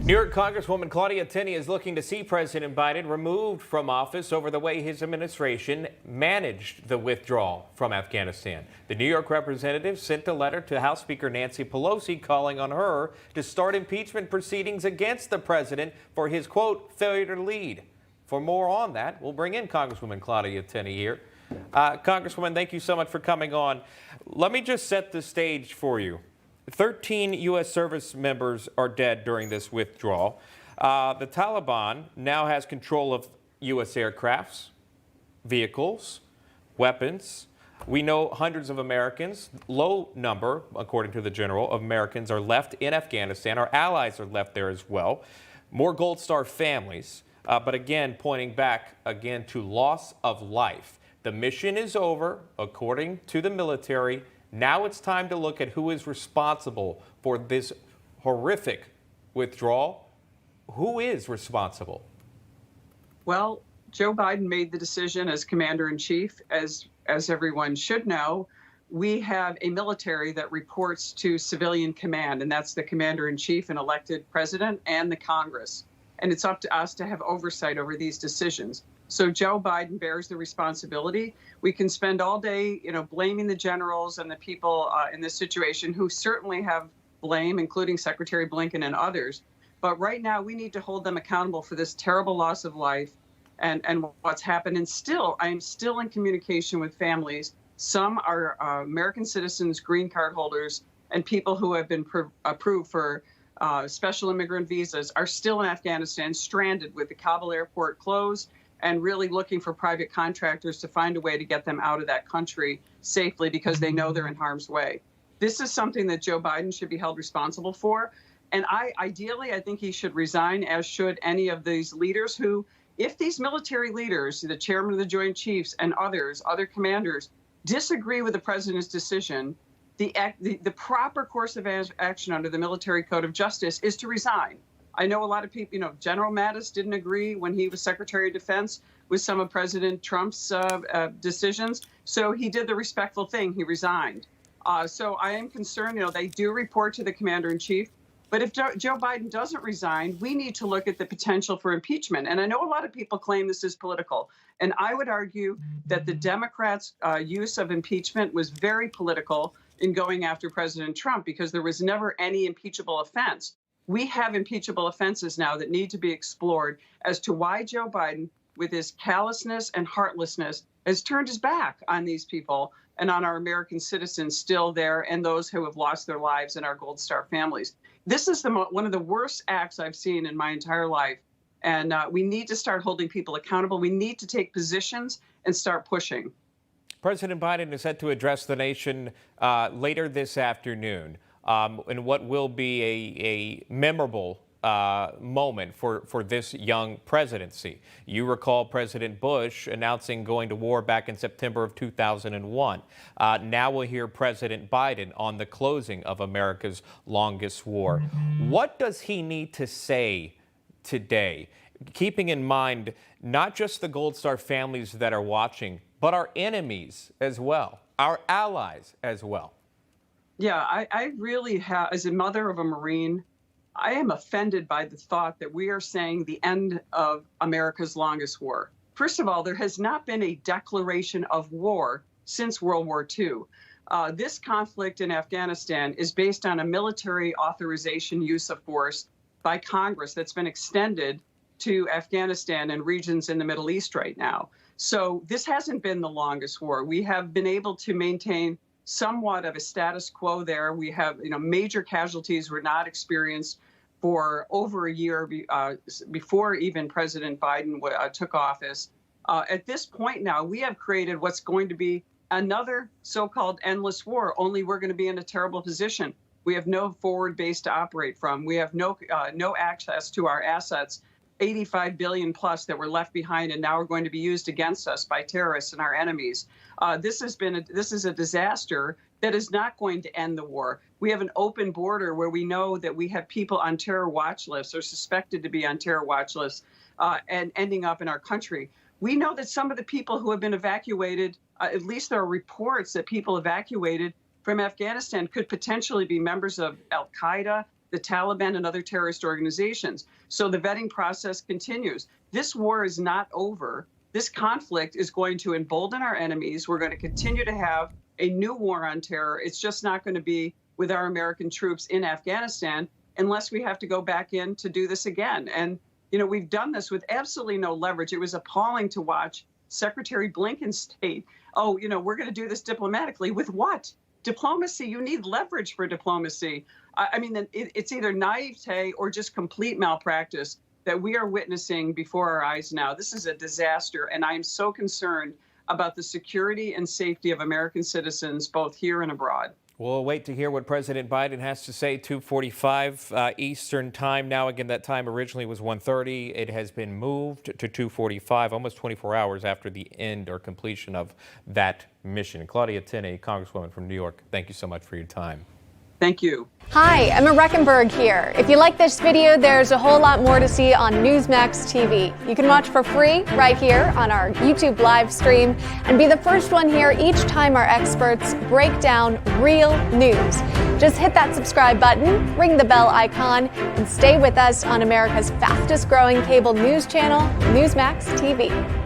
New York Congresswoman Claudia Tenney is looking to see President Biden removed from office over the way his administration managed the withdrawal from Afghanistan. The New York representative sent a letter to House Speaker Nancy Pelosi calling on her to start impeachment proceedings against the president for his, quote, failure to lead. For more on that, we'll bring in Congresswoman Claudia Tenney here. Congresswoman, thank you so much for coming on. Let me just set the stage for you. 13 U.S. service members are dead during this withdrawal. The Taliban now has control of U.S. aircrafts, vehicles, weapons. We know hundreds of Americans, low number, according to the general, of Americans are left in Afghanistan. Our allies are left there as well. More Gold Star families, but again, pointing back again to loss of life. The mission is over, according to the military. Now it's time to look at who is responsible for this horrific withdrawal. Who is responsible? Well, Joe Biden made the decision as commander-in-chief. As everyone should know, we have a military that reports to civilian command, and that's the commander-in-chief and elected president and the Congress. And it's up to us to have oversight over these decisions. So Joe Biden bears the responsibility. We can spend all day, blaming the generals and the people in this situation who certainly have blame, including Secretary Blinken and others. But right now, we need to hold them accountable for this terrible loss of life and what's happened. And still, I am still in communication with families. Some are American citizens, green card holders, and people who have been approved for special immigrant visas are still in Afghanistan, stranded with the Kabul airport closed, and really looking for private contractors to find a way to get them out of that country safely because they know they're in harm's way. This is something that Joe Biden should be held responsible for. And ideally, I think he should resign, as should any of these leaders who, if these military leaders, the chairman of the Joint Chiefs and others, other commanders, disagree with the president's decision, the proper course of action under the Military Code of Justice is to resign. I know a lot of people, General Mattis didn't agree when he was Secretary of Defense with some of President Trump's decisions. So he did the respectful thing. He resigned. So I am concerned, they do report to the commander-in-chief. But if Joe Biden doesn't resign, we need to look at the potential for impeachment. And I know a lot of people claim this is political. And I would argue that the Democrats' use of impeachment was very political in going after President Trump because there was never any impeachable offense. We have impeachable offenses now that need to be explored as to why Joe Biden, with his callousness and heartlessness, has turned his back on these people and on our American citizens still there and those who have lost their lives and our Gold Star families. This is one of the worst acts I've seen in my entire life. And we need to start holding people accountable. We need to take positions and start pushing. President Biden is set to address the nation later this afternoon. In what will be a memorable moment for this young presidency. You recall President Bush announcing going to war back in September of 2001. Now we'll hear President Biden on the closing of America's longest war. What does he need to say today, keeping in mind not just the Gold Star families that are watching, but our enemies as well, our allies as well? Yeah, I really have, as a mother of a Marine, I am offended by the thought that we are saying the end of America's longest war. First of all, there has not been a declaration of war since World War II. This conflict in Afghanistan is based on a military authorization use of force by Congress that's been extended to Afghanistan and regions in the Middle East right now. So this hasn't been the longest war. We have been able to maintain somewhat of a status quo there. We have, major casualties were not experienced for over a year before even President Biden took office. At this point now, we have created what's going to be another so-called endless war, only we're going to be in a terrible position. We have no forward base to operate from. We have no access to our assets, 85 billion plus that were left behind and now are going to be used against us by terrorists and our enemies. This is a disaster that is not going to end the war. We have an open border where we know that we have people on terror watch lists or suspected to be on terror watch lists and ending up in our country. We know that some of the people who have been evacuated, at least there are reports that people evacuated from Afghanistan could potentially be members of Al-Qaeda the Taliban, and other terrorist organizations. So the vetting process continues. This war is not over. This conflict is going to embolden our enemies. We're going to continue to have a new war on terror. It's just not going to be with our American troops in Afghanistan unless we have to go back in to do this again. And, we've done this with absolutely no leverage. It was appalling to watch Secretary Blinken state, we're going to do this diplomatically. With what? Diplomacy. You need leverage for diplomacy. I mean, it's either naivete or just complete malpractice that we are witnessing before our eyes now. This is a disaster, and I am so concerned about the security and safety of American citizens, both here and abroad. We'll wait to hear what President Biden has to say. 2:45 Eastern time. Now, again, that time originally was 1:30. It has been moved to 2:45, almost 24 hours after the end or completion of that mission. Claudia Tenney, Congresswoman from New York, thank you so much for your time. Thank you. Hi, Emma Reckenberg here. If you like this video, there's a whole lot more to see on Newsmax TV. You can watch for free right here on our YouTube live stream and be the first one here each time our experts break down real news. Just hit that subscribe button, ring the bell icon, and stay with us on America's fastest growing cable news channel, Newsmax TV.